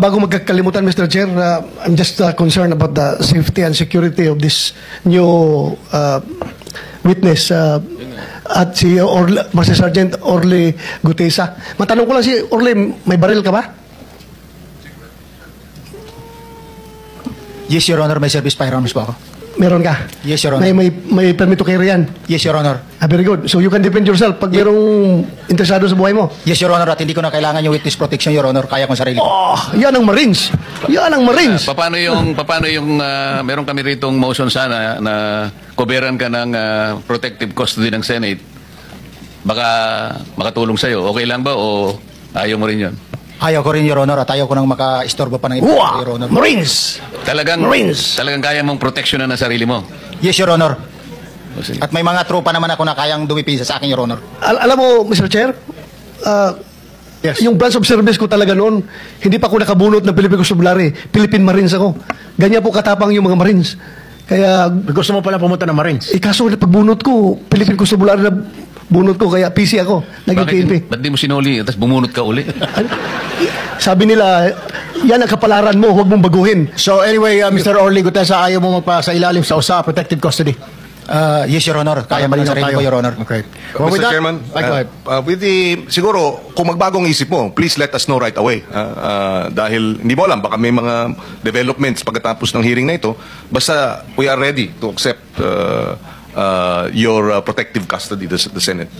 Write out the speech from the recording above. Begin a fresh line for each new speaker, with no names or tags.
bago magkakalimutan, Mr. Chair, I'm just concerned about the safety and security of this new witness at si Master Sergeant Orly Gutesa. Matanong ko lang si Orly, may baril ka ba?
Yes, Your Honor. May service firearms po ako.
Meron ka?
Yes, Your Honor.
May permit to carry yan?
Yes, Your Honor.
Very good. So you can defend yourself pag merong interesado sa buhay mo?
Yes, Your Honor. At hindi ko na kailangan yung witness protection, Your Honor. Kaya kong sarili ko.
Oh, yan ang Marines. Yan ang Marines.
Paano yung meron kami ritong motion sana na koberan ka ng protective custody ng Senate? Baka makatulong sa'yo. Okay lang ba o ayaw mo rin yun?
Ayaw ko rin, Your Honor. At ayaw ko nang maka-istorbo pa ng iba, Your Honor.
Marines!
Talagang
Marines!
kaya mong proteksyonan ang sarili mo?
Yes, Your Honor.
O, sige.
At may mga tropa naman ako na kayang dumipisa sa akin, Your Honor.
Alam mo, Mr. Chair,
Yes.
yung branch of service ko talaga noon, hindi pa ako nakabunot ng Philippine Constabulary. Philippine Marines ako. Ganyan po katapang yung mga Marines. Kaya,
Gusto mo pala pumunta ng Marines?
kaso na pagbunot ko, Philippine Constabulary na bunot ko, kaya PC ako, naging PNP.
Ba't di mo sinuli tapos bumunot ka uli?
Sabi nila, yan ang kapalaran mo, huwag mong baguhin.
So anyway, Mr. Orly Gutesa, ayaw mo magpa sa ilalim sa USA, protective custody.
Yes, Your Honor. Kaya pa ng sarili ko, Your Honor.
Okay.
Well,
with
Mr.
that,
Chairman,
go ahead.
with the, siguro, kung magbagong isip mo, please let us know right away. Dahil, hindi mo alam, baka may mga developments pagkatapos ng hearing na ito. Basta, we are ready to accept your protective custody, the Senate.